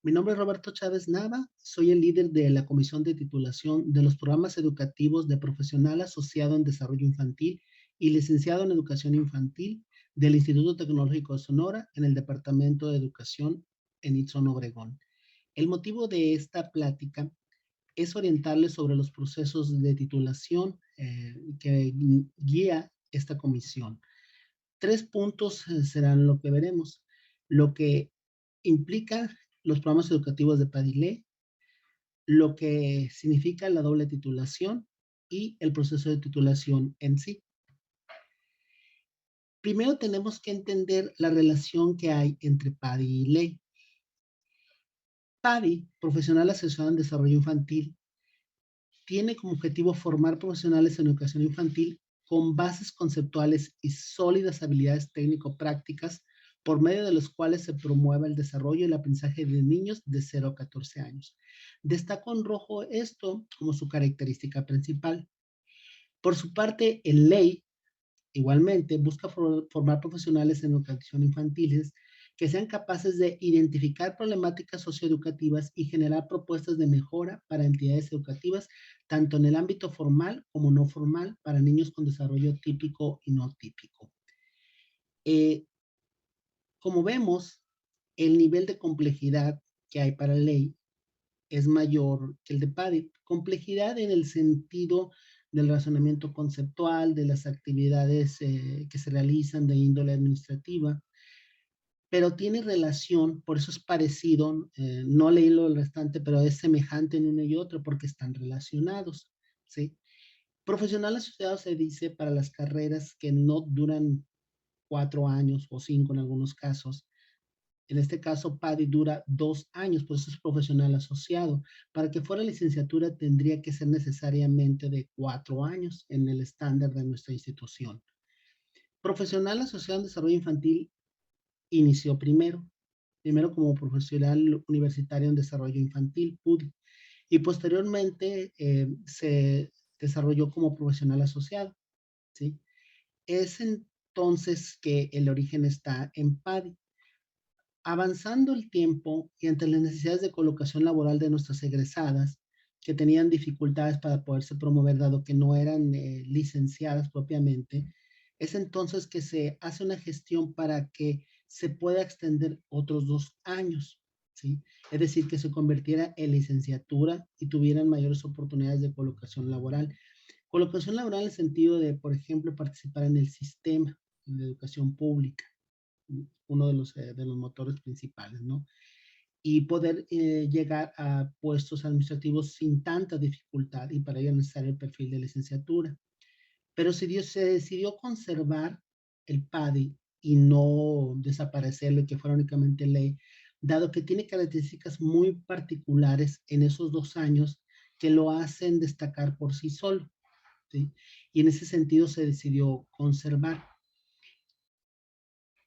Mi nombre es Roberto Chávez Nava, soy el líder de la Comisión de Titulación de los Programas Educativos de Profesional Asociado en Desarrollo Infantil y Licenciado en Educación Infantil del Instituto Tecnológico de Sonora en el Departamento de Educación en Itzón, Obregón. El motivo de esta plática es orientarles sobre los procesos de titulación que guía esta comisión. 3 puntos serán lo que veremos. Lo que implica los programas educativos de PADILE, lo que significa la doble titulación y el proceso de titulación en sí. Primero tenemos que entender la relación que hay entre PADI y ley. PADI, Profesional Asociado en Desarrollo Infantil, tiene como objetivo formar profesionales en educación infantil con bases conceptuales y sólidas habilidades técnico-prácticas por medio de los cuales se promueva el desarrollo y el aprendizaje de niños de 0 a 14 años. Destaco en rojo esto como su característica principal. Por su parte, el ley igualmente busca formar profesionales en educación infantiles que sean capaces de identificar problemáticas socioeducativas y generar propuestas de mejora para entidades educativas, tanto en el ámbito formal como no formal, para niños con desarrollo típico y no típico. Eh, Como vemos, el nivel de complejidad que hay para la ley es mayor que el de PADI. Complejidad en el sentido del razonamiento conceptual, de las actividades que se realizan de índole administrativa, pero tiene relación, por eso es parecido, no leí lo restante, pero es semejante en uno y otro porque están relacionados, ¿sí? Profesional asociado se dice para las carreras que no duran 4 años o 5 en algunos casos. En este caso, PADI dura 2 años, por eso es profesional asociado. Para que fuera licenciatura tendría que ser necesariamente de 4 años en el estándar de nuestra institución. Profesional asociado en desarrollo infantil inició primero como profesional universitario en desarrollo infantil, PUDI, y posteriormente se desarrolló como profesional asociado, ¿sí? Es entonces que el origen está en PADI. Avanzando el tiempo y ante las necesidades de colocación laboral de nuestras egresadas, que tenían dificultades para poderse promover, dado que no eran licenciadas propiamente, es entonces que se hace una gestión para que se pueda extender otros 2 años, ¿sí? Es decir, que se convirtiera en licenciatura y tuvieran mayores oportunidades de colocación laboral. Colocación laboral en el sentido de, por ejemplo, participar en el sistema de educación pública, uno de los motores principales, ¿no? Y poder llegar a puestos administrativos sin tanta dificultad y para ello es necesario el perfil de licenciatura. Pero se decidió conservar el PADI y no desaparecerlo y que fuera únicamente ley, dado que tiene características muy particulares en esos 2 años que lo hacen destacar por sí solo, ¿sí? Y en ese sentido se decidió conservar.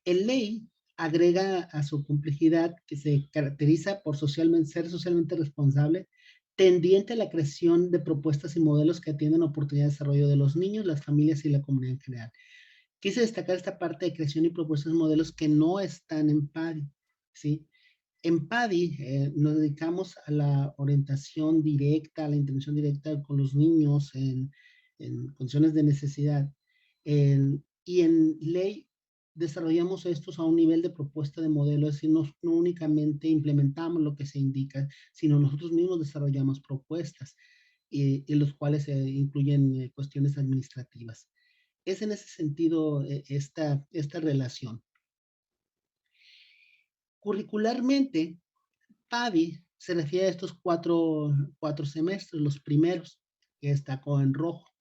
El ley agrega a su complejidad que se caracteriza por ser socialmente responsable, tendiente a la creación de propuestas y modelos que atienden oportunidades de desarrollo de los niños, las familias y la comunidad en general. Quise destacar esta parte de creación y propuestas y modelos que no están en PADI, ¿sí? En PADI nos dedicamos a la orientación directa, a la intervención directa con los niños en condiciones de necesidad. Y en ley desarrollamos estos a un nivel de propuesta de modelo, es decir, no únicamente implementamos lo que se indica, sino nosotros mismos desarrollamos propuestas en los cuales incluyen cuestiones administrativas. Es en ese sentido esta relación. Curricularmente, PADI se refiere a estos cuatro semestres, los primeros, que destacó en rojo,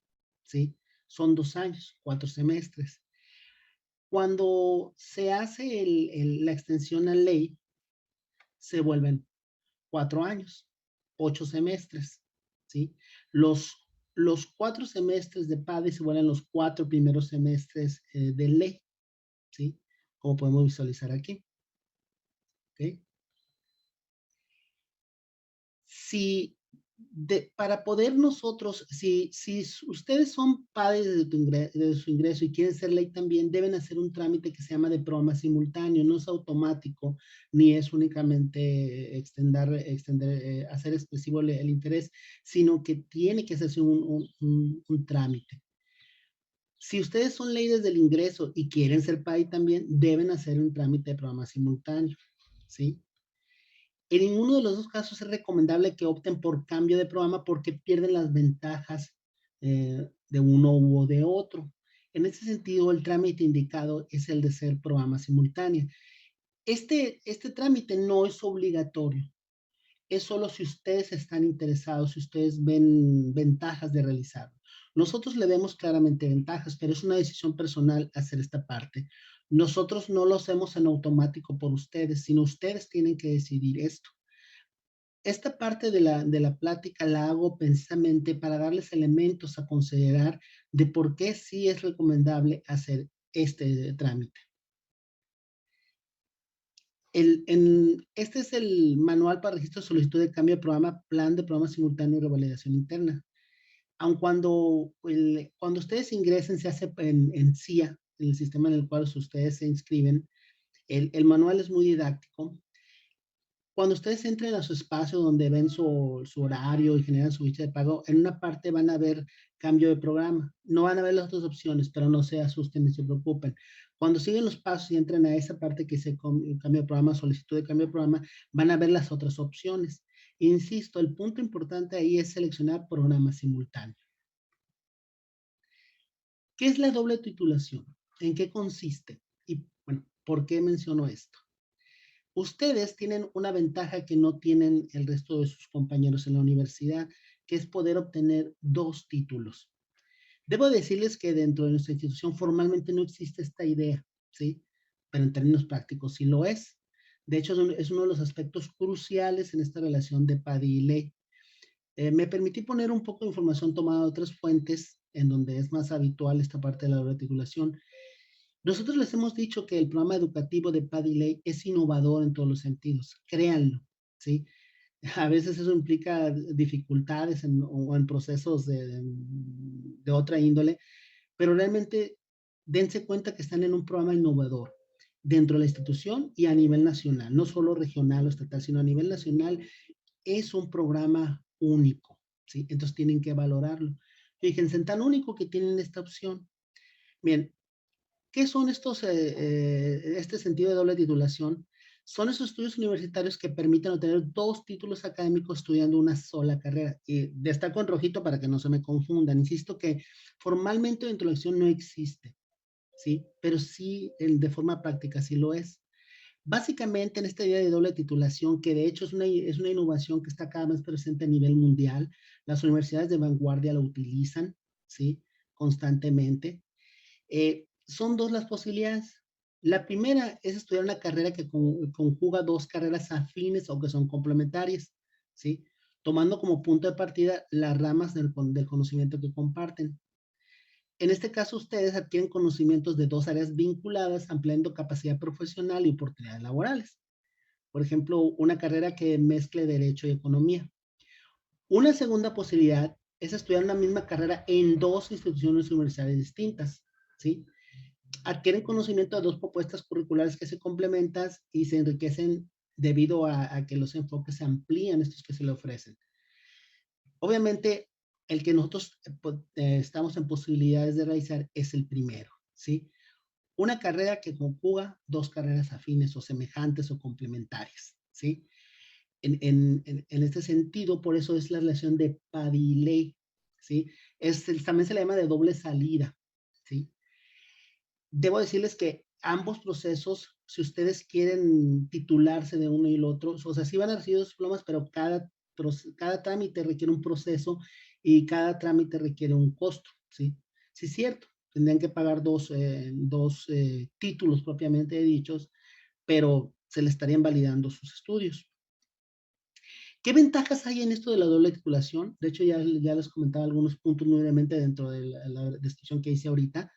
¿sí? Son 2 años, 4 semestres. Cuando se hace la extensión a ley, se vuelven 4 años, 8 semestres, ¿sí? Los, los 4 semestres de PADI se vuelven los 4 primeros semestres de ley, ¿sí? Como podemos visualizar aquí, ¿ok? Si Para poder nosotros, si ustedes son padres de su ingreso y quieren ser ley también, deben hacer un trámite que se llama de programa simultáneo, no es automático, ni es únicamente hacer expresivo el interés, sino que tiene que hacerse un trámite. Si ustedes son leyes del ingreso y quieren ser PAI también, deben hacer un trámite de programa simultáneo, ¿sí? En ninguno de los dos casos es recomendable que opten por cambio de programa porque pierden las ventajas de uno u de otro. En ese sentido, el trámite indicado es el de ser programa simultáneo. Este trámite no es obligatorio, es solo si ustedes están interesados, si ustedes ven ventajas de realizarlo. Nosotros le vemos claramente ventajas, pero es una decisión personal hacer esta parte. Nosotros no lo hacemos en automático por ustedes, sino ustedes tienen que decidir esto. Esta parte de la plática la hago precisamente para darles elementos a considerar de por qué sí es recomendable hacer este trámite. Este es el manual para registro de solicitud de cambio de programa, plan de programa simultáneo y revalidación interna. Aun cuando ustedes ingresen, se hace en CIA, en el sistema en el cual ustedes se inscriben, el manual es muy didáctico. Cuando ustedes entren a su espacio donde ven su horario y generan su ficha de pago, en una parte van a ver cambio de programa. No van a ver las otras opciones, pero no se asusten ni se preocupen. Cuando siguen los pasos y entran a esa parte que dice cambio de programa, solicitud de cambio de programa, van a ver las otras opciones. Insisto, el punto importante ahí es seleccionar programa simultáneo. ¿Qué es la doble titulación? ¿En qué consiste? Y bueno, ¿por qué menciono esto? Ustedes tienen una ventaja que no tienen el resto de sus compañeros en la universidad, que es poder obtener 2 títulos. Debo decirles que dentro de nuestra institución formalmente no existe esta idea, ¿sí? Pero en términos prácticos sí lo es. De hecho, es uno de los aspectos cruciales en esta relación de PADI y ley. Me permití poner un poco de información tomada de otras fuentes en donde es más habitual esta parte de la doble titulación. Nosotros les hemos dicho que el programa educativo de Paddy es innovador en todos los sentidos, créanlo, ¿sí? A veces eso implica dificultades o en procesos de otra índole, pero realmente dense cuenta que están en un programa innovador dentro de la institución y a nivel nacional, no solo regional o estatal, sino a nivel nacional, es un programa único, ¿sí? Entonces tienen que valorarlo. Fíjense, en tan único que tienen esta opción. Bien, ¿qué son este sentido de doble titulación? Son esos estudios universitarios que permiten obtener 2 títulos académicos estudiando una sola carrera. Y destaco en rojito para que no se me confundan. Insisto que formalmente dentro de la elección no existe, ¿sí? Pero sí de forma práctica sí lo es. Básicamente en esta idea de doble titulación, que de hecho es una innovación que está cada vez presente a nivel mundial, las universidades de vanguardia lo utilizan, ¿sí? Constantemente. Son 2 las posibilidades. La primera es estudiar una carrera que conjuga 2 carreras afines o que son complementarias, ¿sí? Tomando como punto de partida las ramas del conocimiento que comparten. En este caso, ustedes adquieren conocimientos de 2 áreas vinculadas, ampliando capacidad profesional y oportunidades laborales. Por ejemplo, una carrera que mezcle derecho y economía. Una segunda posibilidad es estudiar una misma carrera en 2 instituciones universitarias distintas, ¿sí? Adquieren conocimiento de 2 propuestas curriculares que se complementan y se enriquecen debido a que los enfoques se amplían, estos que se le ofrecen. Obviamente, el que nosotros estamos en posibilidades de realizar es el primero, ¿sí? Una carrera que conjuga 2 carreras afines o semejantes o complementarias, ¿sí? En este sentido, por eso es la relación de Paddy-Ley, ¿sí? También se le llama de doble salida, ¿sí? Debo decirles que ambos procesos, si ustedes quieren titularse de uno y el otro, o sea, sí van a recibir los diplomas, pero cada trámite requiere un proceso y cada trámite requiere un costo, ¿sí? Sí, es cierto, tendrían que pagar dos títulos propiamente dichos, pero se le estarían validando sus estudios. ¿Qué ventajas hay en esto de la doble titulación? De hecho, ya les comentaba algunos puntos muy brevemente dentro de la descripción que hice ahorita.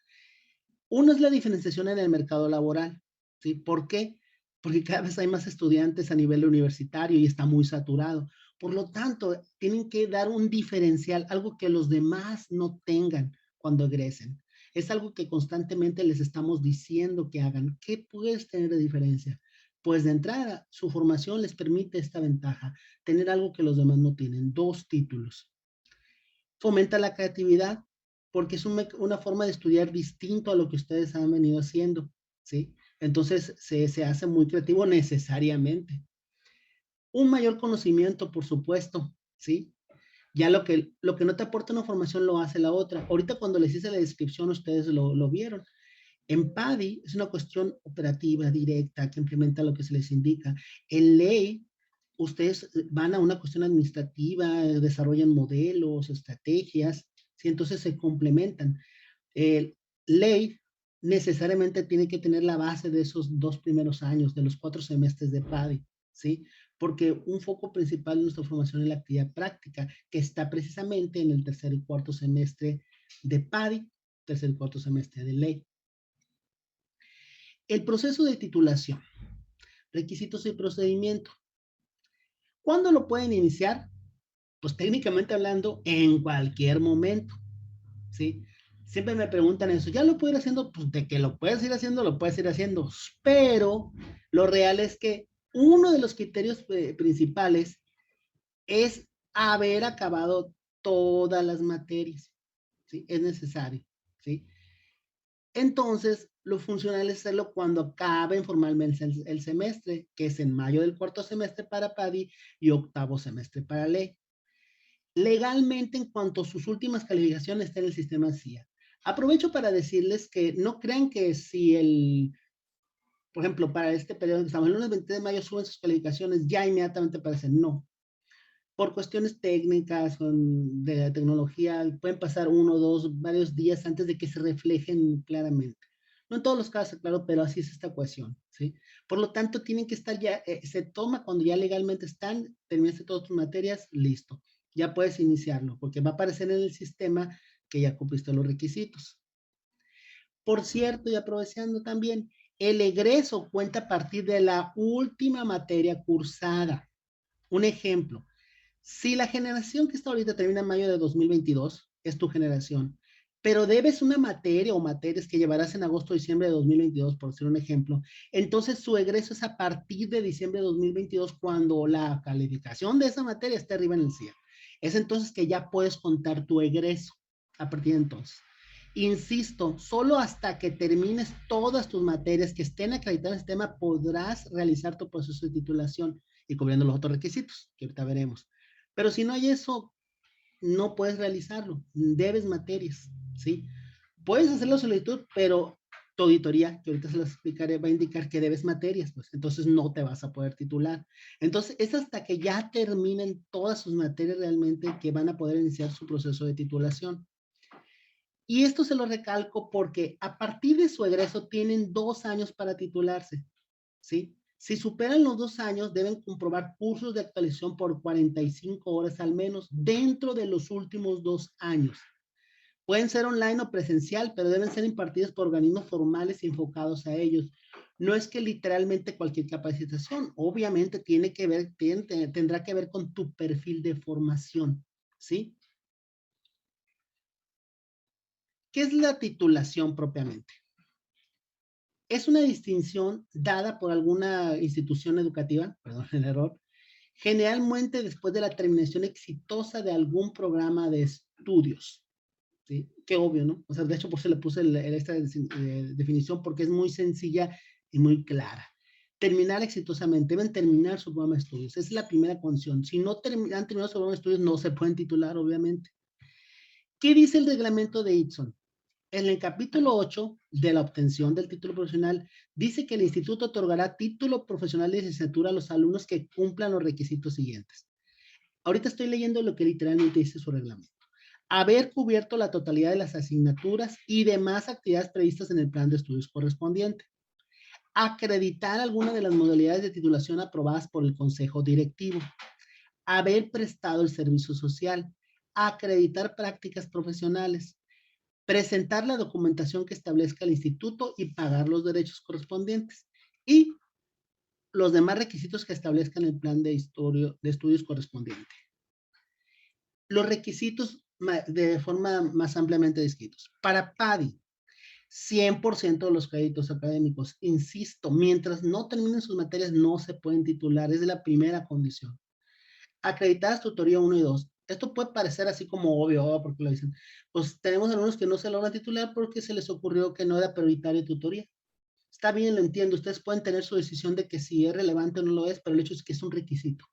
Uno es la diferenciación en el mercado laboral, ¿sí? ¿Por qué? Porque cada vez hay más estudiantes a nivel universitario y está muy saturado. Por lo tanto, tienen que dar un diferencial, algo que los demás no tengan cuando egresen. Es algo que constantemente les estamos diciendo que hagan. ¿Qué puedes tener de diferencia? Pues de entrada, su formación les permite esta ventaja, tener algo que los demás no tienen, 2 títulos. Fomenta la creatividad, porque es una forma de estudiar distinto a lo que ustedes han venido haciendo, ¿sí? Entonces, se hace muy creativo necesariamente. Un mayor conocimiento, por supuesto, ¿sí? Ya lo que no te aporta una formación lo hace la otra. Ahorita cuando les hice la descripción, ustedes lo vieron. En PADI es una cuestión operativa, directa, que implementa lo que se les indica. En ley, ustedes van a una cuestión administrativa, desarrollan modelos, estrategias, ¿sí? Entonces se complementan. Ley necesariamente tiene que tener la base de esos 2 primeros años, de los 4 semestres de PADI, ¿sí? Porque un foco principal de nuestra formación es la actividad práctica, que está precisamente en el tercer y cuarto semestre de PADI, tercer y cuarto semestre de ley. El proceso de titulación, requisitos y procedimiento. ¿Cuándo lo pueden iniciar? Pues técnicamente hablando, en cualquier momento, ¿sí? Siempre me preguntan eso, ¿ya lo puedo ir haciendo? Pues de que lo puedes ir haciendo, lo puedes ir haciendo, pero lo real es que uno de los criterios principales es haber acabado todas las materias, ¿sí? Es necesario, ¿sí? Entonces, lo funcional es hacerlo cuando acaben formalmente el semestre, que es en mayo del cuarto semestre para PADI y octavo semestre para ley. Legalmente, en cuanto a sus últimas calificaciones, está en el sistema CIA. Aprovecho para decirles que no crean que si por ejemplo, para este periodo que estamos, el lunes 23 de mayo suben sus calificaciones, ya inmediatamente aparecen. No. Por cuestiones técnicas, de tecnología, pueden pasar 1, 2, varios días antes de que se reflejen claramente. No en todos los casos, claro, pero así es esta ecuación, ¿sí? Por lo tanto, tienen que estar ya, se toma cuando ya legalmente están, terminaste todas tus materias, listo. Ya puedes iniciarlo, porque va a aparecer en el sistema que ya cumpliste los requisitos. Por cierto, y aprovechando también, el egreso cuenta a partir de la última materia cursada. Un ejemplo, si la generación que está ahorita termina en mayo de 2022, es tu generación, pero debes una materia o materias que llevarás en agosto o diciembre de 2022, por decir un ejemplo, entonces su egreso es a partir de diciembre de 2022 cuando la calificación de esa materia esté arriba en el CIA. Es entonces que ya puedes contar tu egreso a partir de entonces. Insisto, solo hasta que termines todas tus materias que estén acreditadas en el sistema podrás realizar tu proceso de titulación y cubriendo los otros requisitos que ahorita veremos. Pero si no hay eso, no puedes realizarlo. Debes materias, ¿sí? Puedes hacer la solicitud, pero tu auditoría, que ahorita se las explicaré, va a indicar que debes materias, pues entonces no te vas a poder titular. Entonces es hasta que ya terminen todas sus materias realmente que van a poder iniciar su proceso de titulación. Y esto se lo recalco porque a partir de su egreso tienen 2 años para titularse, ¿sí? Si superan los 2 años, deben comprobar cursos de actualización por 45 horas al menos dentro de los últimos 2 años. Pueden ser online o presencial, pero deben ser impartidos por organismos formales y enfocados a ellos. No es que literalmente cualquier capacitación, obviamente tendrá que ver con tu perfil de formación, ¿sí? ¿Qué es la titulación propiamente? Es una distinción dada por alguna institución educativa, perdón el error, generalmente después de la terminación exitosa de algún programa de estudios. ¿Sí? Qué obvio, ¿no? O sea, de hecho, por eso le puse esta definición porque es muy sencilla y muy clara. Terminar exitosamente, deben terminar su programa de estudios. Esa es la primera condición. Si no han terminado su programa de estudios, no se pueden titular, obviamente. ¿Qué dice el reglamento de ITSON? En el capítulo 8 de la obtención del título profesional, dice que el instituto otorgará título profesional de licenciatura a los alumnos que cumplan los requisitos siguientes. Ahorita estoy leyendo lo que literalmente dice su reglamento. Haber cubierto la totalidad de las asignaturas y demás actividades previstas en el plan de estudios correspondiente. Acreditar alguna de las modalidades de titulación aprobadas por el consejo directivo. Haber prestado el servicio social. Acreditar prácticas profesionales. Presentar la documentación que establezca el instituto y pagar los derechos correspondientes. Y los demás requisitos que establezcan el plan de estudios correspondiente. Los requisitos de forma más ampliamente descritos. Para PADI, 100% de los créditos académicos, insisto, mientras no terminen sus materias no se pueden titular, es la primera condición. Acreditadas tutoría 1 y 2. Esto puede parecer así como obvio, porque lo dicen. Pues tenemos algunos que no se logran titular porque se les ocurrió que no era prioritaria tutoría. Está bien, lo entiendo. Ustedes pueden tener su decisión de que si es relevante o no lo es, pero el hecho es que es un requisito.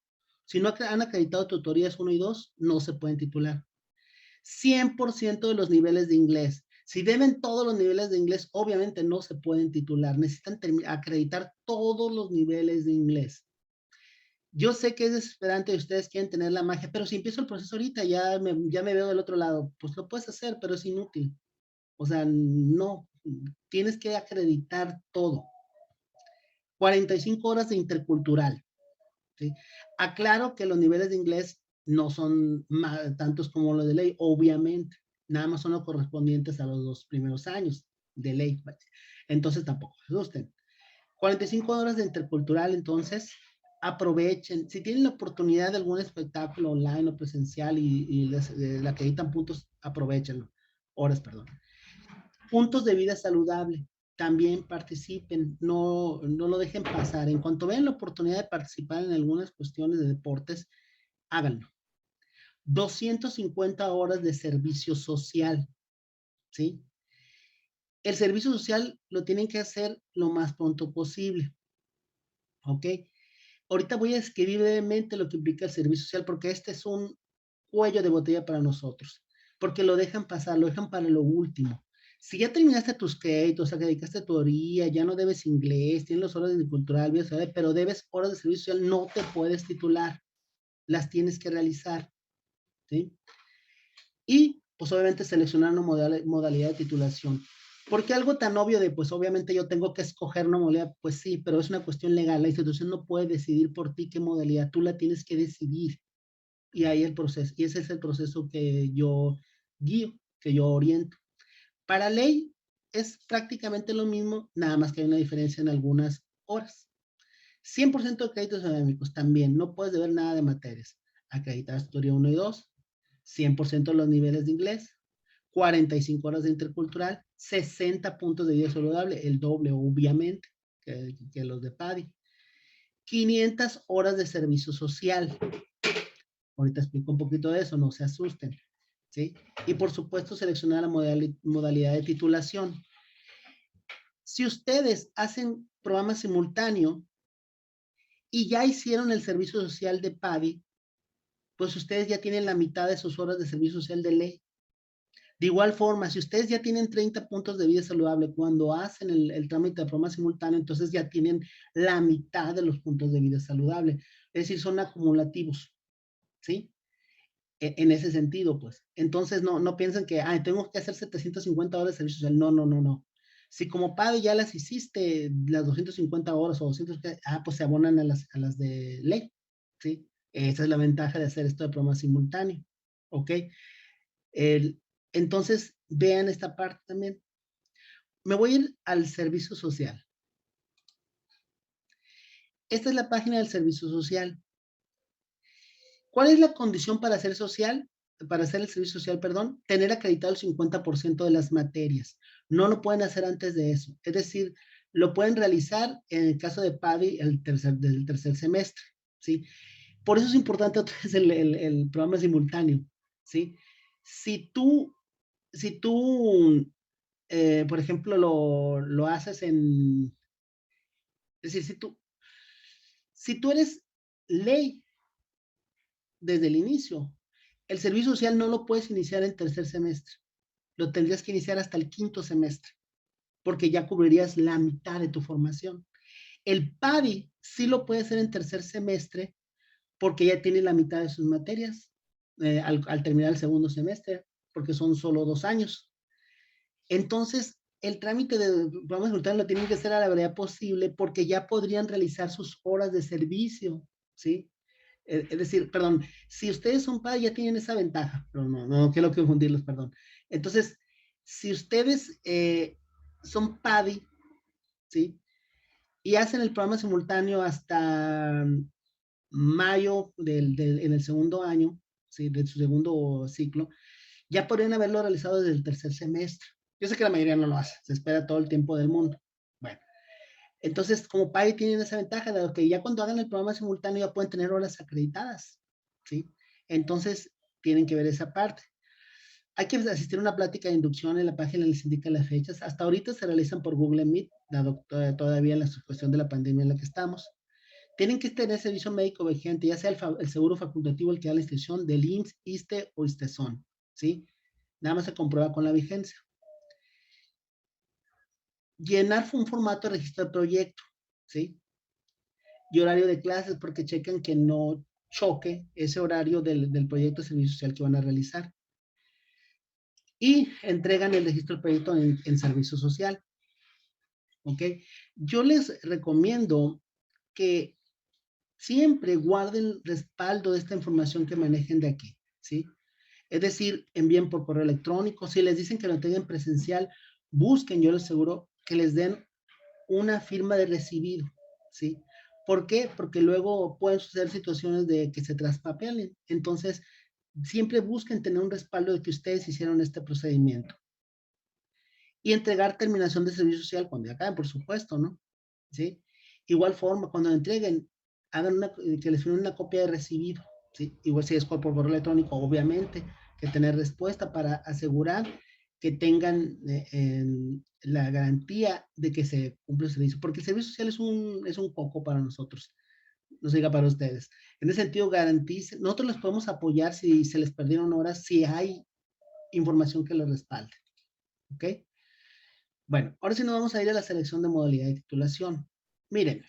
Si no han acreditado tutorías 1 y 2, no se pueden titular. 100% de los niveles de inglés. Si deben todos los niveles de inglés, obviamente no se pueden titular. Necesitan acreditar todos los niveles de inglés. Yo sé que es desesperante y ustedes quieren tener la magia, pero si empiezo el proceso ahorita, ya me veo del otro lado. Pues lo puedes hacer, pero es inútil. O sea, no, tienes que acreditar todo. 45 horas de intercultural. ¿Sí? Aclaro que los niveles de inglés no son tantos como los de ley, obviamente. Nada más son los correspondientes a los 2 primeros años de ley. Entonces tampoco se asusten. 45 horas de intercultural, entonces aprovechen. Si tienen la oportunidad de algún espectáculo online o presencial y le acreditan puntos, aprovechenlo. Horas, perdón. Puntos de vida saludable. También participen, no lo dejen pasar. En cuanto vean la oportunidad de participar en algunas cuestiones de deportes, háganlo. 250 horas de servicio social, ¿sí? El servicio social lo tienen que hacer lo más pronto posible, ¿ok? Ahorita voy a escribir brevemente lo que implica el servicio social porque este es un cuello de botella para nosotros, porque lo dejan pasar, lo dejan para lo último. Si ya terminaste tus créditos, o sea, que dedicaste teoría, ya no debes inglés, tienes las horas de cultural, pero debes horas de servicio social, no te puedes titular, las tienes que realizar, ¿sí? Y, pues, obviamente, seleccionar una modalidad de titulación. Porque algo tan obvio de, pues, obviamente yo tengo que escoger una modalidad, pues sí, pero es una cuestión legal, la institución no puede decidir por ti qué modalidad, tú la tienes que decidir. Y ahí el proceso, y ese es el proceso que yo guío, que yo oriento. Para ley es prácticamente lo mismo, nada más que hay una diferencia en algunas horas. 100% de créditos académicos también, no puedes deber nada de materias. Acreditadas teoría 1 y 2, 100% de los niveles de inglés, 45 horas de intercultural, 60 puntos de vida saludable, el doble obviamente que los de PADI. 500 horas de servicio social. Ahorita explico un poquito de eso, no se asusten. ¿Sí? Y por supuesto seleccionar la modalidad de titulación. Si ustedes hacen programa simultáneo y ya hicieron el servicio social de PADI, pues ustedes ya tienen la mitad de sus horas de servicio social de ley. De igual forma, si ustedes ya tienen 30 puntos de vida saludable cuando hacen el trámite de programa simultáneo, entonces ya tienen la mitad de los puntos de vida saludable. Es decir, son acumulativos, ¿sí? En ese sentido, pues. Entonces, no piensen que, tengo que hacer 750 horas de servicio social. No, no, no, no. Si como padre ya las hiciste, las 250 horas o 200, pues se abonan a las de ley, ¿sí? Esa es la ventaja de hacer esto de programa simultáneo, ¿ok? Entonces, vean esta parte también. Me voy a ir al servicio social. Esta es la página del servicio social. ¿Cuál es la condición para hacer social? Para hacer el servicio social, perdón, tener acreditado el 50% de las materias. No lo pueden hacer antes de eso. Es decir, lo pueden realizar en el caso de PADI del tercer semestre, ¿sí? Por eso es importante otra vez el programa simultáneo, ¿sí? Si tú por ejemplo, lo haces es decir, si tú eres ley desde el inicio, el servicio social no lo puedes iniciar en tercer semestre, lo tendrías que iniciar hasta el quinto semestre, porque ya cubrirías la mitad de tu formación. El PADI sí lo puede hacer en tercer semestre, porque ya tiene la mitad de sus materias al terminar el segundo semestre, porque son solo 2 años. Entonces, el trámite de programa simultáneo lo tienen que hacer a la brevedad posible porque ya podrían realizar sus horas de servicio, ¿sí? Es decir, perdón, si ustedes son padres ya tienen esa ventaja, pero no quiero confundirlos, perdón. Entonces, si ustedes son PADI, ¿sí? y hacen el programa simultáneo hasta mayo en el segundo año, ¿sí? De su segundo ciclo, ya podrían haberlo realizado desde el tercer semestre. Yo sé que la mayoría no lo hace, se espera todo el tiempo del mundo. Bueno, entonces como PAI tienen esa ventaja de que ya cuando hagan el programa simultáneo ya pueden tener horas acreditadas, ¿sí? Entonces tienen que ver esa parte. Hay que asistir a una plática de inducción, en la página les indica las fechas. Hasta ahorita se realizan por Google Meet, dado todavía en la cuestión de la pandemia en la que estamos. Tienen que tener servicio médico vigente, ya sea el seguro facultativo el que da la institución del IMSS, ISSSTE o ISTESON, ¿sí? Nada más se comprueba con la vigencia. Llenar un formato de registro de proyecto, ¿sí? Y horario de clases, porque chequen que no choque ese horario del proyecto de servicio social que van a realizar. Y entregan el registro de proyecto en servicio social, ¿ok? Yo les recomiendo que siempre guarden respaldo de esta información que manejen de aquí, ¿sí? Es decir, envíen por correo electrónico. Si les dicen que lo tengan presencial, busquen, yo les aseguro, que les den una firma de recibido, ¿sí? ¿Por qué? Porque luego pueden suceder situaciones de que se traspapelen. Entonces, siempre busquen tener un respaldo de que ustedes hicieron este procedimiento. Y entregar terminación de servicio social cuando ya acaben, por supuesto, ¿no? ¿Sí? Igual forma, cuando entreguen, hagan que les firmen una copia de recibido, ¿sí? Igual si es por correo electrónico, obviamente, que tener respuesta para asegurar que tengan la garantía de que se cumple el servicio, porque el servicio social es un coco para nosotros, no se diga para ustedes. En ese sentido, garantice, nosotros les podemos apoyar si se les perdieron horas, si hay información que les respalde, ¿ok? Bueno, ahora sí nos vamos a ir a la selección de modalidad de titulación. Miren,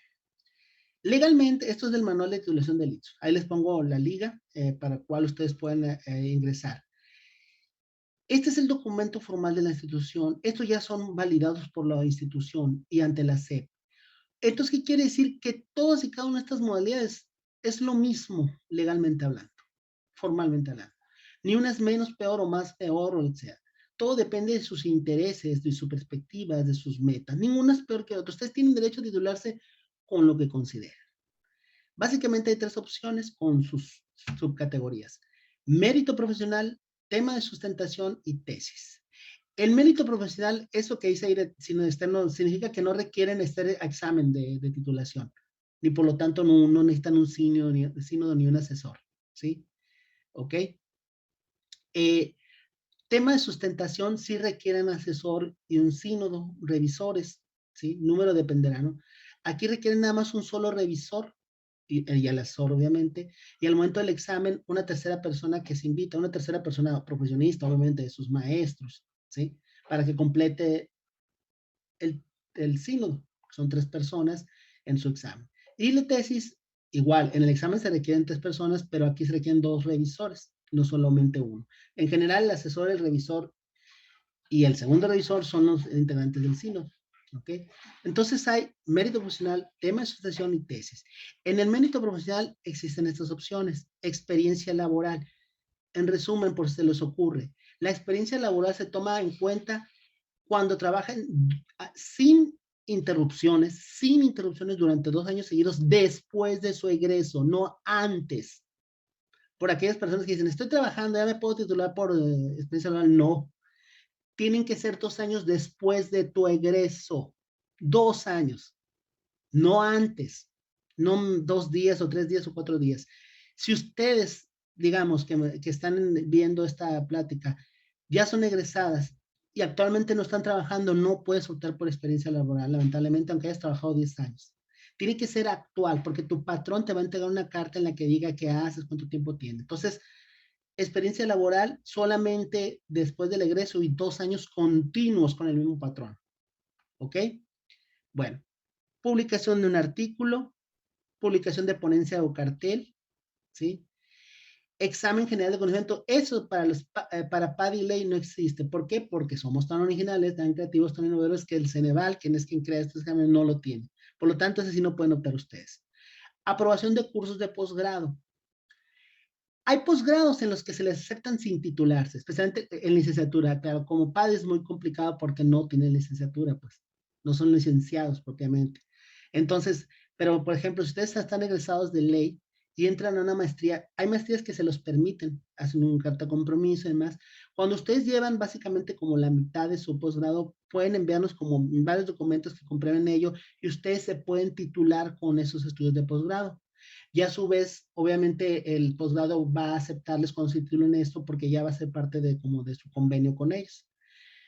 legalmente, esto es del manual de titulación del ITSO. Ahí les pongo la liga para cual ustedes pueden ingresar. Este es el documento formal de la institución. Estos ya son validados por la institución y ante la SEP. Entonces, ¿qué quiere decir? Que todas y cada una de estas modalidades es lo mismo legalmente hablando, formalmente hablando. Ni una es menos peor o más peor, o lo que sea. Todo depende de sus intereses, de sus perspectivas, de sus metas. Ninguna es peor que otra. Ustedes tienen derecho a titularse con lo que consideren. Básicamente hay tres opciones con sus subcategorías. Mérito profesional, tema de sustentación y tesis. El mérito profesional, eso que dice ahí, sino externo, significa que no requieren este examen de titulación, ni por lo tanto no necesitan un sínodo ni un asesor, ¿sí? ¿Ok? Tema de sustentación sí requieren asesor y un sínodo, revisores, ¿sí? Número dependerá, ¿no? Aquí requieren nada más un solo revisor y al asesor, obviamente, y al momento del examen, una tercera persona que se invita, una tercera persona profesionista, obviamente, de sus maestros, ¿sí? Para que complete el, el sínodo. Son tres personas en su examen. Y la tesis, igual, en el examen se requieren tres personas, pero aquí se requieren dos revisores, no solamente uno. En general, el asesor, el revisor y el segundo revisor son los integrantes del sínodo. ¿Ok? Entonces hay mérito profesional, tema de sucesión y tesis. En el mérito profesional existen estas opciones. Experiencia laboral. En resumen, por si se les ocurre, la experiencia laboral se toma en cuenta cuando trabajan sin interrupciones durante 2 años seguidos después de su egreso, no antes. Por aquellas personas que dicen, estoy trabajando, ya me puedo titular por experiencia laboral. No, tienen que ser 2 años después de tu egreso. 2 años, no antes, no 2 días o 3 días o 4 días. Si ustedes, digamos, que están viendo esta plática, ya son egresadas y actualmente no están trabajando, no puedes optar por experiencia laboral, lamentablemente, aunque hayas trabajado 10 años. Tiene que ser actual, porque tu patrón te va a entregar una carta en la que diga qué haces, cuánto tiempo tiene. Entonces, experiencia laboral solamente después del egreso y 2 años continuos con el mismo patrón. ¿Ok? Bueno, publicación de un artículo, publicación de ponencia o cartel, ¿sí? Examen general de conocimiento, eso para PAD y ley no existe. ¿Por qué? Porque somos tan originales, tan creativos, tan innovadores que el Ceneval, quien es quien crea estos exámenes, no lo tiene. Por lo tanto, ese sí no pueden optar ustedes. Aprobación de cursos de posgrado. Hay posgrados en los que se les aceptan sin titularse, especialmente en licenciatura. Claro, como PAD es muy complicado porque no tienen licenciatura, pues no son licenciados propiamente. Entonces, pero por ejemplo, si ustedes están egresados de ley y entran a una maestría, hay maestrías que se los permiten, hacen un carta de compromiso y demás. Cuando ustedes llevan básicamente como la mitad de su posgrado, pueden enviarnos como varios documentos que comprueben ello y ustedes se pueden titular con esos estudios de posgrado. Y a su vez, obviamente, el posgrado va a aceptarles cuando se titulen esto porque ya va a ser parte de como de su convenio con ellos.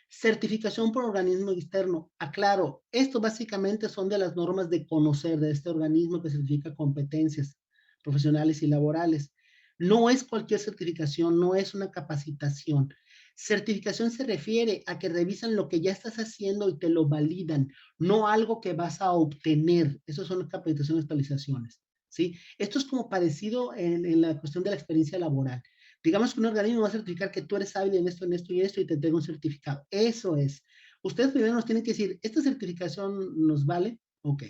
Certificación por organismo externo. Aclaro, esto básicamente son de las normas de conocer de este organismo que certifica competencias profesionales y laborales. No es cualquier certificación, no es una capacitación. Certificación se refiere a que revisan lo que ya estás haciendo y te lo validan, no algo que vas a obtener. Esas son capacitaciones y actualizaciones. ¿Sí? Esto es como parecido en la cuestión de la experiencia laboral. Digamos que un organismo va a certificar que tú eres hábil en esto y esto y te entrega un certificado. Eso es. Ustedes primero nos tienen que decir, ¿esta certificación nos vale? Ok.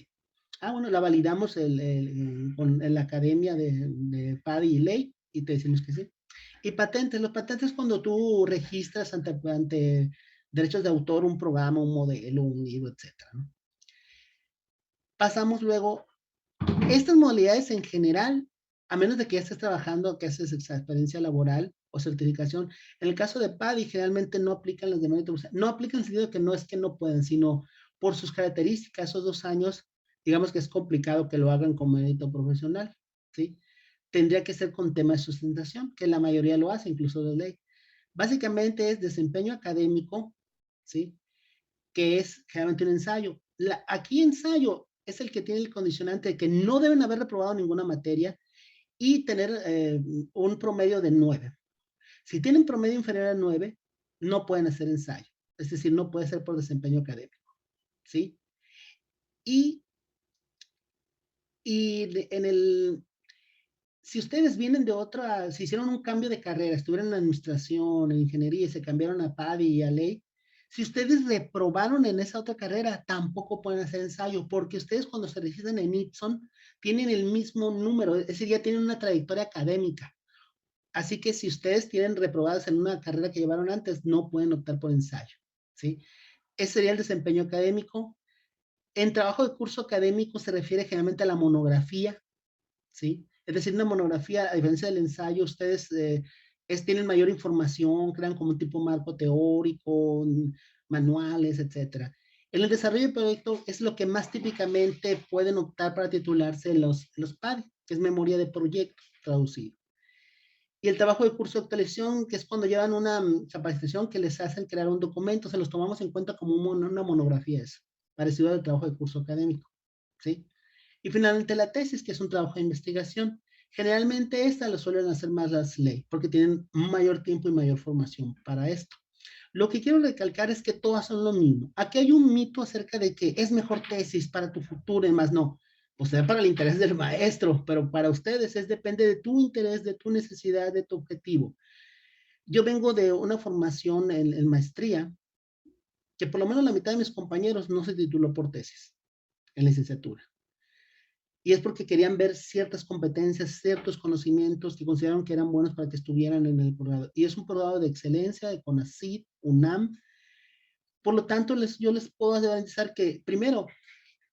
Ah, bueno, la validamos con la academia de PADI y ley y te decimos que sí. Y patentes, los patentes cuando tú registras ante derechos de autor un programa, un modelo, un libro, etcétera, ¿no? Pasamos luego estas modalidades en general, a menos de que ya estés trabajando, que haces experiencia laboral o certificación, en el caso de PADI generalmente no aplican las de mérito, no aplican en el sentido de que no es que no puedan, sino por sus características, esos 2 años, digamos que es complicado que lo hagan con mérito profesional, ¿sí? Tendría que ser con tema de sustentación, que la mayoría lo hace, incluso de ley. Básicamente es desempeño académico, ¿sí? Que es generalmente un ensayo. Aquí ensayo es el que tiene el condicionante de que no deben haber reprobado ninguna materia y tener un promedio de 9. Si tienen promedio inferior a 9, no pueden hacer ensayo. Es decir, no puede ser por desempeño académico. ¿Sí? Y, en el, si ustedes vienen de otra, si hicieron un cambio de carrera, estuvieron en administración, en ingeniería y se cambiaron a PADI y a ley, si ustedes reprobaron en esa otra carrera, tampoco pueden hacer ensayo, porque ustedes cuando se registran en Ipson tienen el mismo número, es decir, ya tienen una trayectoria académica. Así que si ustedes tienen reprobadas en una carrera que llevaron antes, no pueden optar por ensayo, ¿sí? Ese sería el desempeño académico. En trabajo de curso académico se refiere generalmente a la monografía, ¿sí? Es decir, una monografía, a diferencia del ensayo, ustedes tienen mayor información, crean como un tipo marco teórico, manuales, etcétera. En el desarrollo de proyecto es lo que más típicamente pueden optar para titularse los PADI, que es memoria de proyecto traducido. Y el trabajo de curso de actualización, que es cuando llevan una capacitación que les hacen crear un documento, se los tomamos en cuenta como una monografía, eso, parecido al trabajo de curso académico, ¿sí? Y finalmente la tesis, que es un trabajo de investigación. Generalmente esta lo suelen hacer más las leyes, porque tienen mayor tiempo y mayor formación para esto. Lo que quiero recalcar es que todas son lo mismo. Aquí hay un mito acerca de que es mejor tesis para tu futuro y más no. Pues sea para el interés del maestro, pero para ustedes depende de tu interés, de tu necesidad, de tu objetivo. Yo vengo de una formación en maestría, que por lo menos la mitad de mis compañeros no se tituló por tesis en licenciatura. Y es porque querían ver ciertas competencias, ciertos conocimientos que consideraron que eran buenos para que estuvieran en el programa. Y es un programa de excelencia de CONACYT, UNAM. Por lo tanto, yo les puedo garantizar que, primero,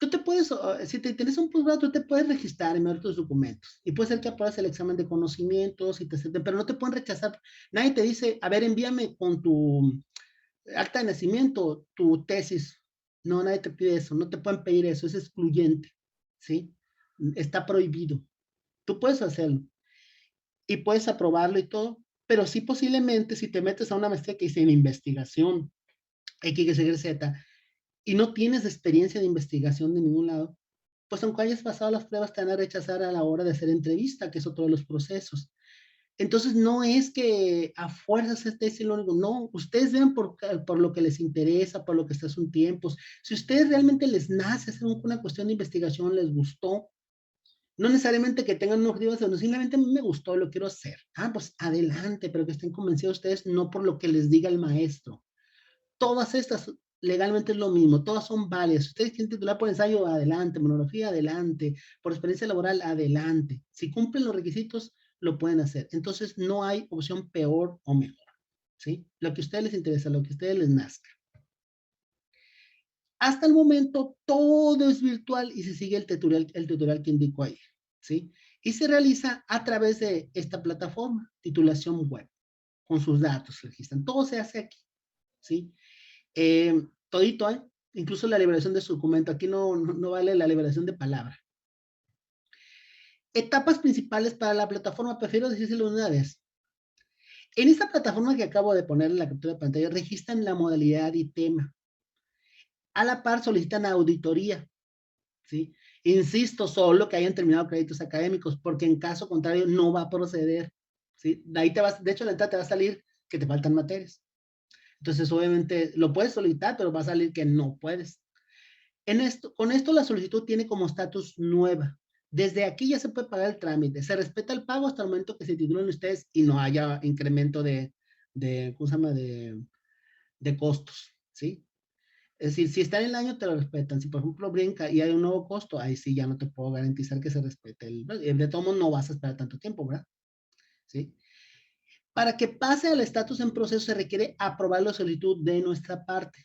tú te puedes, si te tienes un posgrado, tú te puedes registrar en tus documentos. Y puede ser que apruebes el examen de conocimientos y te acepten, pero no te pueden rechazar. Nadie te dice, a ver, envíame con tu acta de nacimiento tu tesis. No, nadie te pide eso, no te pueden pedir eso, es excluyente, ¿sí? Está prohibido. Tú puedes hacerlo y puedes aprobarlo y todo, pero sí posiblemente si te metes a una maestría que dice en investigación, XYZ, y no tienes experiencia de investigación de ningún lado, pues aunque hayas pasado las pruebas te van a rechazar a la hora de hacer entrevista, que es otro de los procesos. Entonces no es que a fuerzas es lo único, no, ustedes vean por lo que les interesa, por lo que está un tiempo. Si ustedes realmente les nace hacer una cuestión de investigación, les gustó, no necesariamente que tengan un objetivo, sino simplemente me gustó, lo quiero hacer. Ah, pues adelante, pero que estén convencidos ustedes, no por lo que les diga el maestro. Todas estas legalmente es lo mismo, todas son válidas. Si ustedes quieren titular por ensayo, adelante, monografía, adelante, por experiencia laboral, adelante. Si cumplen los requisitos, lo pueden hacer. Entonces, no hay opción peor o mejor, ¿sí? Lo que a ustedes les interesa, lo que a ustedes les nazca. Hasta el momento todo es virtual y se sigue el tutorial que indico ahí, ¿sí? Y se realiza a través de esta plataforma, titulación web, con sus datos, se registran. Todo se hace aquí, ¿sí? Todito, ¿eh? Incluso la liberación de su documento. Aquí no vale la liberación de palabra. Etapas principales para la plataforma, prefiero decírselo una vez. En esta plataforma que acabo de poner en la captura de pantalla, registran la modalidad y tema. A la par solicitan auditoría, ¿sí? Insisto, solo que hayan terminado créditos académicos, porque en caso contrario no va a proceder, ¿sí? De ahí te vas, de hecho, la entrada te va a salir que te faltan materias. Entonces, obviamente, lo puedes solicitar, pero va a salir que no puedes. Con esto la solicitud tiene como estatus nueva. Desde aquí ya se puede pagar el trámite. Se respeta el pago hasta el momento que se titulen ustedes y no haya incremento ¿cómo se llama? De costos, ¿sí? Es decir, si está en el año, te lo respetan. Si, por ejemplo, brinca y hay un nuevo costo, ahí sí ya no te puedo garantizar que se respete. De todos modos, no vas a esperar tanto tiempo, ¿verdad? ¿Sí? Para que pase al estatus en proceso, se requiere aprobar la solicitud de nuestra parte.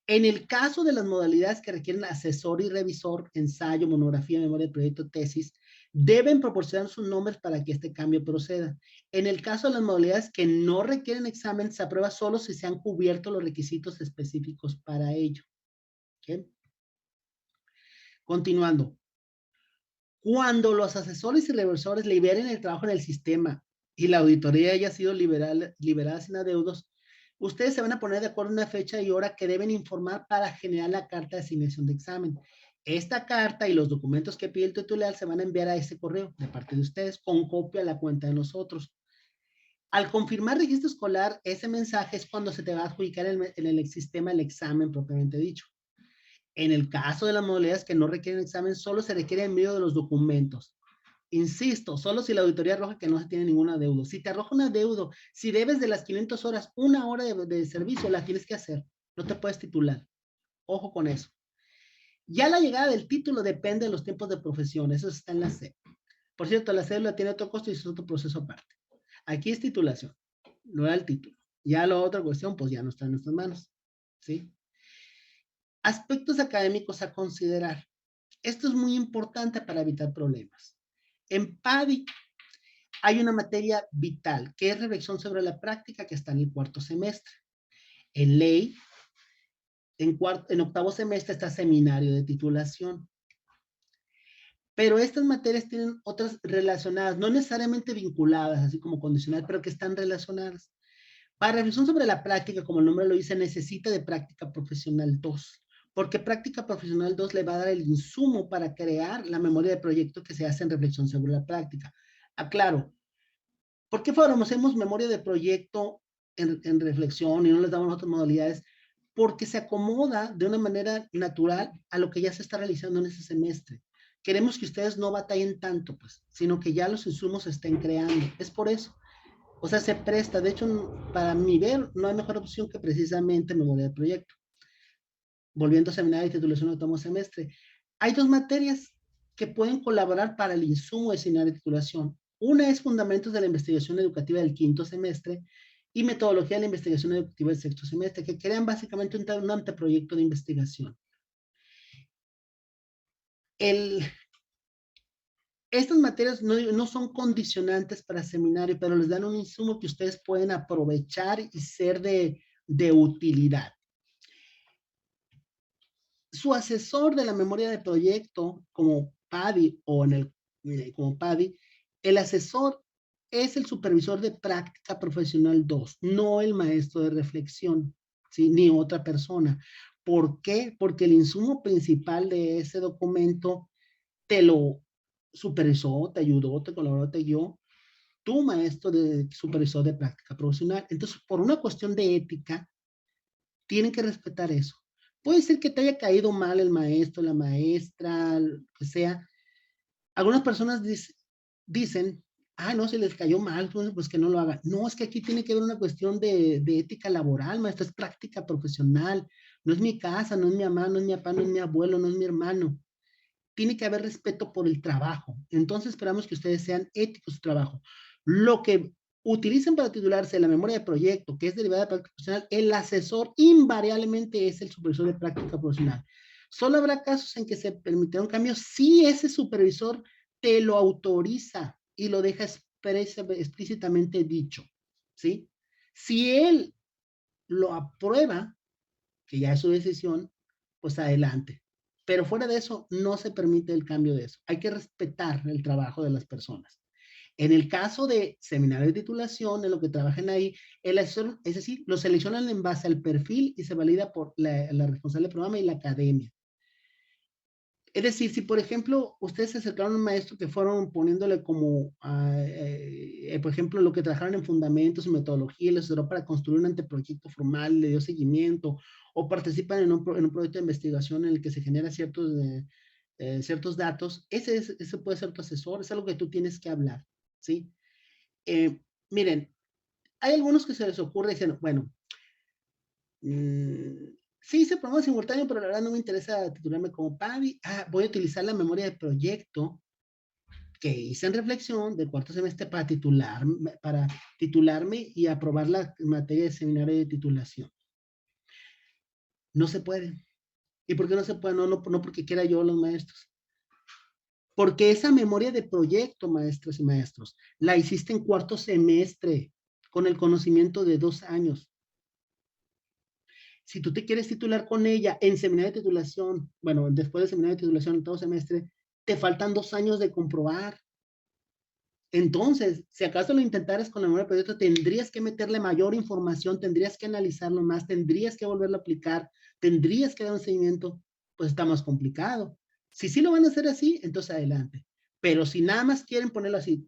En el caso de las modalidades que requieren asesor y revisor, ensayo, monografía, memoria de proyecto, tesis, deben proporcionar sus nombres para que este cambio proceda. En el caso de las modalidades que no requieren examen, se aprueba solo si se han cubierto los requisitos específicos para ello. ¿Okay? Continuando. Cuando los asesores y revisores liberen el trabajo en el sistema y la auditoría haya sido liberada sin adeudos, ustedes se van a poner de acuerdo en una fecha y hora que deben informar para generar la carta de asignación de examen. Esta carta y los documentos que pide el titular se van a enviar a ese correo de parte de ustedes con copia a la cuenta de nosotros. Al confirmar registro escolar, ese mensaje es cuando se te va a adjudicar en el sistema el examen propiamente dicho. En el caso de las modalidades que no requieren examen, solo se requiere envío de los documentos. Insisto, solo si la auditoría arroja que no se tiene ningún adeudo. Si te arroja un adeudo, si debes de las 500 horas, una hora de servicio, la tienes que hacer. No te puedes titular. Ojo con eso. Ya la llegada del título depende de los tiempos de profesión. Eso está en la C. Por cierto, la cédula tiene otro costo y es otro proceso aparte. Aquí es titulación, no era el título. Ya la otra cuestión, pues ya no está en nuestras manos. ¿Sí? Aspectos académicos a considerar. Esto es muy importante para evitar problemas. En PADI hay una materia vital, que es reflexión sobre la práctica, que está en el cuarto semestre. En ley, en octavo semestre está seminario de titulación. Pero estas materias tienen otras relacionadas, no necesariamente vinculadas, así como condicional, pero que están relacionadas. Para reflexión sobre la práctica, como el nombre lo dice, necesita de práctica profesional 2, porque práctica profesional 2 le va a dar el insumo para crear la memoria de proyecto que se hace en reflexión sobre la práctica. Aclaro, ¿por qué favorecemos memoria de proyecto en reflexión y no les damos otras modalidades? Porque se acomoda de una manera natural a lo que ya se está realizando en ese semestre. Queremos que ustedes no batallen tanto, pues, sino que ya los insumos se estén creando. Es por eso. O sea, se presta. De hecho, para mi ver, no hay mejor opción que precisamente memoria de proyecto. Volviendo a seminario y titulación de último semestre. Hay dos materias que pueden colaborar para el insumo de seminario y titulación. Una es Fundamentos de la Investigación Educativa del quinto semestre y Metodología de la Investigación Educativa del sexto semestre, que crean básicamente un anteproyecto de investigación. Estas materias no son condicionantes para seminario, pero les dan un insumo que ustedes pueden aprovechar y ser de utilidad. Su asesor de la memoria de proyecto, como PADI o como PADI, el asesor es el supervisor de práctica profesional 2, no el maestro de reflexión, ¿sí? Ni otra persona. ¿Por qué? Porque el insumo principal de ese documento te lo supervisó, te ayudó, te colaboró, te guió tu maestro de supervisor de práctica profesional. Entonces, por una cuestión de ética, tienen que respetar eso. Puede ser que te haya caído mal el maestro, la maestra, lo que sea. Algunas personas dicen, ah, no, se les cayó mal, pues que no lo haga. No, es que aquí tiene que haber una cuestión de ética laboral, maestro, es práctica profesional. No es mi casa, no es mi mamá, no es mi papá, no es mi abuelo, no es mi hermano. Tiene que haber respeto por el trabajo. Entonces esperamos que ustedes sean éticos en su trabajo. Lo que utilicen para titularse la memoria de proyecto, que es derivada de práctica profesional, el asesor invariablemente es el supervisor de práctica profesional. Solo habrá casos en que se permitirá un cambio si ese supervisor te lo autoriza y lo deja explícitamente dicho, ¿sí? Si él lo aprueba, que ya es su decisión, pues adelante. Pero fuera de eso, no se permite el cambio de eso. Hay que respetar el trabajo de las personas. En el caso de seminarios de titulación, en lo que trabajan ahí, el asesor, es decir, lo seleccionan en base al perfil y se valida por la responsable del programa y la academia. Es decir, si por ejemplo ustedes se acercaron a un maestro que fueron poniéndole como, por ejemplo, lo que trabajaron en fundamentos y metodología, les ayudó para construir un anteproyecto formal, le dio seguimiento, o participan en un proyecto de investigación en el que se genera ciertos datos, ese puede ser tu asesor, es algo que tú tienes que hablar, ¿sí? Miren, hay algunos que se les ocurre diciendo, bueno, sí hice programa simultáneo, pero la verdad no me interesa titularme como PADI. Voy a utilizar la memoria de proyecto que hice en reflexión del cuarto semestre para titularme y aprobar la materia de seminario de titulación. No se puede. ¿Y por qué no se puede? No porque quiera yo los maestros. Porque esa memoria de proyecto, maestros y maestros, la hiciste en cuarto semestre con el conocimiento de 2 años. Si tú te quieres titular con ella en seminario de titulación, bueno, después del seminario de titulación en todo semestre, te faltan 2 años de comprobar. Entonces, si acaso lo intentaras con la memoria de proyecto, tendrías que meterle mayor información, tendrías que analizarlo más, tendrías que volverlo a aplicar, tendrías que dar un seguimiento, pues está más complicado. Si sí lo van a hacer así, entonces adelante. Pero si nada más quieren ponerlo así,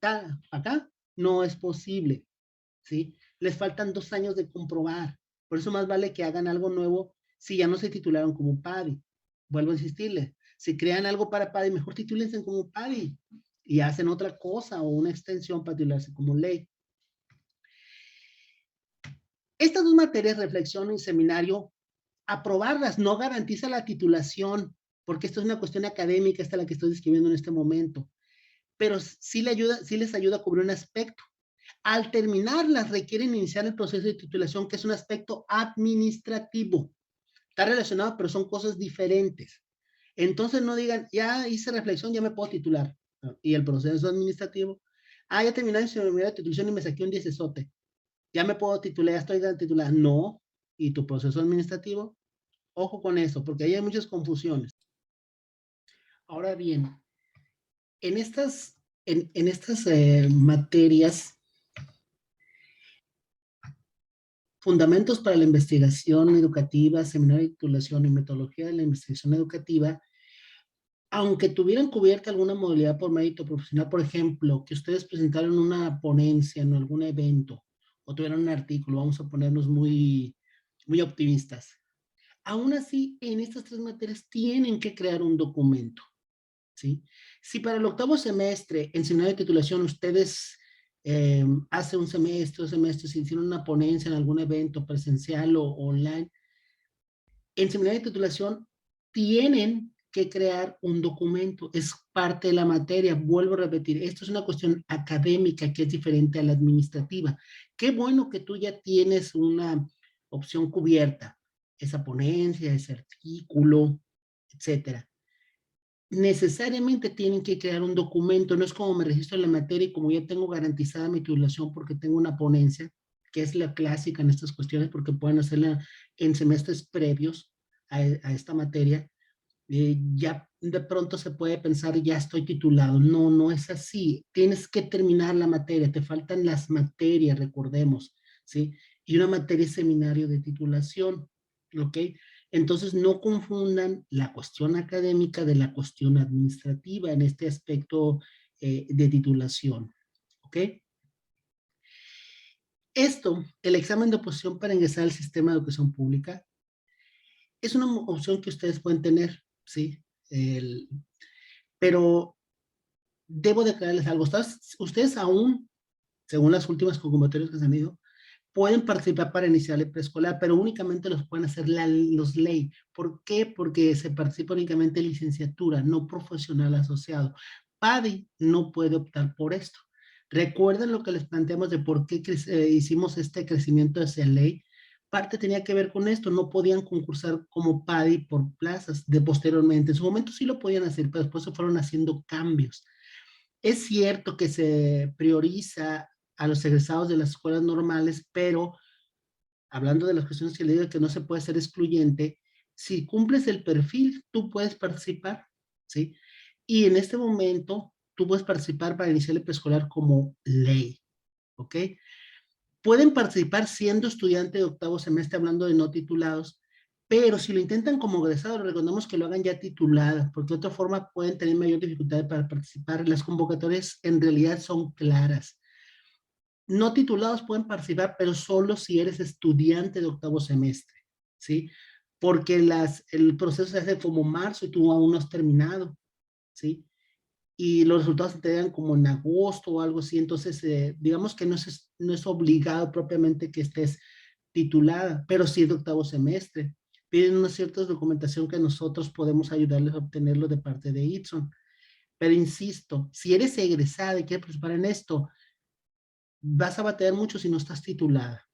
acá, no es posible, ¿sí? Les faltan 2 años de comprobar. Por eso más vale que hagan algo nuevo si ya no se titularon como PADI. Vuelvo a insistirles, si crean algo para PADI, mejor titúlense como PADI y hacen otra cosa o una extensión para titularse como ley. Estas 2 materias, reflexión y seminario, aprobarlas no garantiza la titulación, porque esto es una cuestión académica, esta es la que estoy describiendo en este momento, pero sí les ayuda a cubrir un aspecto. Al terminarlas, requieren iniciar el proceso de titulación, que es un aspecto administrativo. Está relacionado, pero son cosas diferentes. Entonces no digan, ya hice reflexión, ya me puedo titular. Y el proceso administrativo, ya terminé mi titulación y me saqué un 10esote. Ya me puedo titular, ya estoy titulada. No. ¿Y tu proceso administrativo? Ojo con eso, porque ahí hay muchas confusiones. Ahora bien, en estas materias, fundamentos para la investigación educativa, seminario de titulación y metodología de la investigación educativa, aunque tuvieran cubierta alguna modalidad por mérito profesional, por ejemplo, que ustedes presentaron una ponencia en algún evento o tuvieran un artículo, vamos a ponernos muy, muy optimistas. Aún así, en estas 3 materias tienen que crear un documento, ¿sí? Si para el octavo semestre, en seminario de titulación, ustedes hace un semestre, 2 semestres, si hicieron una ponencia en algún evento presencial o online, en seminario de titulación tienen que crear un documento, es parte de la materia, vuelvo a repetir, esto es una cuestión académica que es diferente a la administrativa. Qué bueno que tú ya tienes una opción cubierta, esa ponencia, ese artículo, etcétera. Necesariamente tienen que crear un documento, no es como me registro en la materia y como ya tengo garantizada mi titulación porque tengo una ponencia, que es la clásica en estas cuestiones porque pueden hacerla en semestres previos a esta materia, ya de pronto se puede pensar, ya estoy titulado. No, no es así. Tienes que terminar la materia, te faltan las materias, recordemos, ¿sí? Y una materia es seminario de titulación, ¿ok? Entonces no confundan la cuestión académica de la cuestión administrativa en este aspecto de titulación, ¿ok? Esto, el examen de oposición para ingresar al sistema de educación pública, es una opción que ustedes pueden tener, ¿sí? El, pero debo declararles algo. Ustedes aún, según las últimas convocatorias que se han ido, pueden participar para iniciar el preescolar, pero únicamente los pueden hacer los ley. ¿Por qué? Porque se participa únicamente en licenciatura, no profesional asociado. PADI no puede optar por esto. Recuerden lo que les planteamos de por qué hicimos este crecimiento hacia ley. Parte tenía que ver con esto, no podían concursar como PADI por plazas de posteriormente. En su momento sí lo podían hacer, pero después se fueron haciendo cambios. Es cierto que se prioriza a los egresados de las escuelas normales, pero hablando de las cuestiones que le digo que no se puede ser excluyente, si cumples el perfil, tú puedes participar, ¿sí? Y en este momento, tú puedes participar para iniciar el preescolar como ley, ¿ok? Pueden participar siendo estudiante de octavo semestre, hablando de no titulados, pero si lo intentan como egresado, recomendamos que lo hagan ya titulada, porque de otra forma pueden tener mayor dificultad para participar. Las convocatorias en realidad son claras. No titulados pueden participar, pero solo si eres estudiante de octavo semestre, ¿sí? Porque el proceso se hace como marzo y tú aún no has terminado, ¿sí? Y los resultados se te dan como en agosto o algo así, entonces digamos que no es obligado propiamente que estés titulada, pero sí de octavo semestre. Piden una cierta documentación que nosotros podemos ayudarles a obtenerlo de parte de Itson. Pero insisto, si eres egresada y quieres participar en esto, vas a batallar mucho si no estás titulada.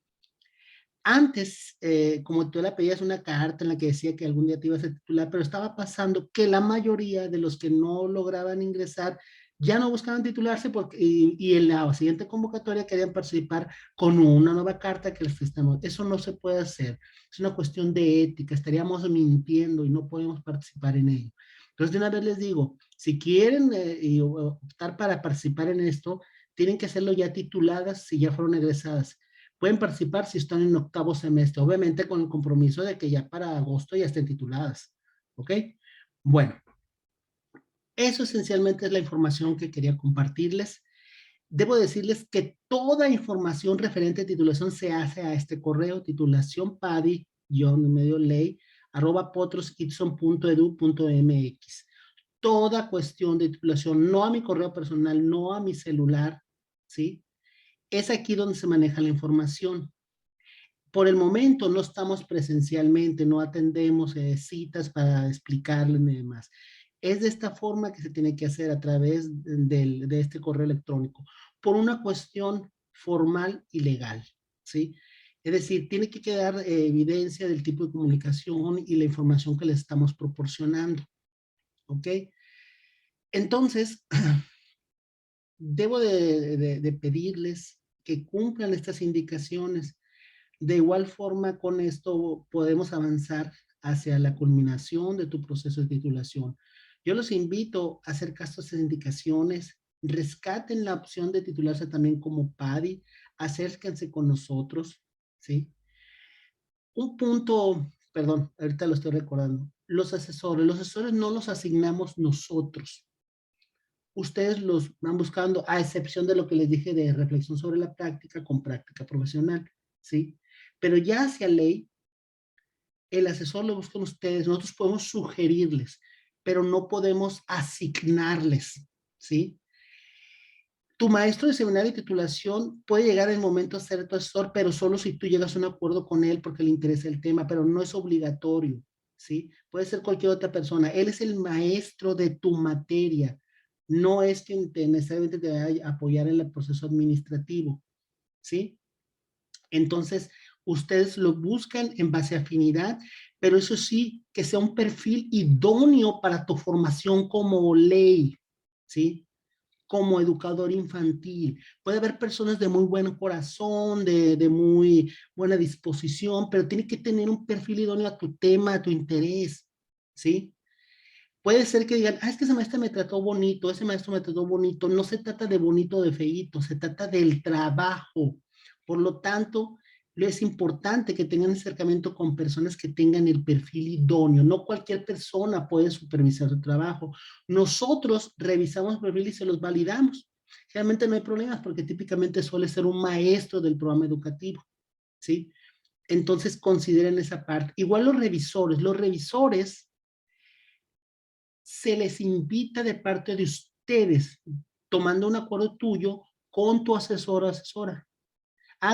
Antes, como tú le pedías una carta en la que decía que algún día te ibas a titular, pero estaba pasando que la mayoría de los que no lograban ingresar ya no buscaban titularse porque, y en la siguiente convocatoria querían participar con una nueva carta que les prestamos. Eso no se puede hacer. Es una cuestión de ética. Estaríamos mintiendo y no podemos participar en ello. Entonces, de una vez les digo, si quieren optar para participar en esto, tienen que hacerlo ya tituladas si ya fueron egresadas. Pueden participar si están en octavo semestre, obviamente con el compromiso de que ya para agosto ya estén tituladas. ¿Ok? Bueno, eso esencialmente es la información que quería compartirles. Debo decirles que toda información referente a titulación se hace a este correo, titulación padi-ley, @potrositson.edu.mx. Toda cuestión de titulación, no a mi correo personal, no a mi celular, ¿sí? Es aquí donde se maneja la información. Por el momento no estamos presencialmente, no atendemos citas para explicarles y demás. Es de esta forma que se tiene que hacer a través de este correo electrónico, por una cuestión formal y legal, ¿sí? Es decir, tiene que quedar evidencia del tipo de comunicación y la información que les estamos proporcionando, ¿ok? Entonces, debo de pedirles que cumplan estas indicaciones. De igual forma, con esto podemos avanzar hacia la culminación de tu proceso de titulación. Yo los invito a hacer caso a estas indicaciones, rescaten la opción de titularse también como PADI, acérquense con nosotros, ¿sí? Un punto, perdón, ahorita lo estoy recordando, los asesores no los asignamos nosotros. Ustedes los van buscando, a excepción de lo que les dije de reflexión sobre la práctica con práctica profesional, ¿sí? Pero ya hacia ley, el asesor lo buscan ustedes, nosotros podemos sugerirles, pero no podemos asignarles, ¿sí? Tu maestro de seminario y titulación puede llegar en el momento a ser tu asesor, pero solo si tú llegas a un acuerdo con él porque le interesa el tema, pero no es obligatorio, ¿sí? Puede ser cualquier otra persona. Él es el maestro de tu materia, no es quien necesariamente te va a apoyar en el proceso administrativo, ¿sí? Entonces, ustedes lo buscan en base a afinidad, pero eso sí, que sea un perfil idóneo para tu formación como ley, ¿sí? Como educador infantil. Puede haber personas de muy buen corazón, de muy buena disposición, pero tiene que tener un perfil idóneo a tu tema, a tu interés, ¿sí? Puede ser que digan, es que ese maestro me trató bonito, ese maestro me trató bonito. No se trata de bonito o de feíto, se trata del trabajo. Por lo tanto, es importante que tengan acercamiento con personas que tengan el perfil idóneo. No cualquier persona puede supervisar su trabajo. Nosotros revisamos el perfil y se los validamos. Realmente no hay problemas porque típicamente suele ser un maestro del programa educativo, ¿sí? Entonces consideren esa parte. Igual los revisores se les invita de parte de ustedes, tomando un acuerdo tuyo con tu asesor o asesora.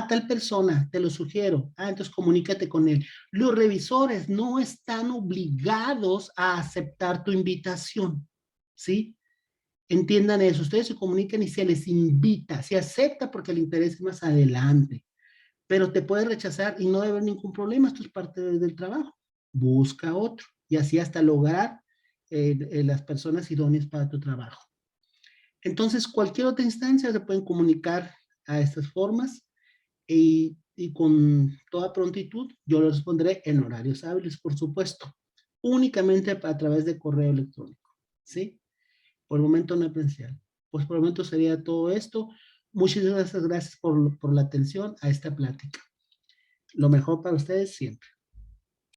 Tal persona, te lo sugiero. Entonces comunícate con él. Los revisores no están obligados a aceptar tu invitación, ¿sí? Entiendan eso, ustedes se comunican y se les invita, se acepta porque le interese más adelante, pero te puede rechazar y no debe haber ningún problema, esto es parte del trabajo. Busca otro y así hasta lograr las personas idóneas para tu trabajo. Entonces, cualquier otra instancia se pueden comunicar a estas formas y con toda prontitud yo lo responderé en horarios hábiles, por supuesto, únicamente a través de correo electrónico, ¿sí? Por el momento no es presencial. Pues por el momento sería todo esto. Muchas gracias por la atención a esta plática. Lo mejor para ustedes siempre.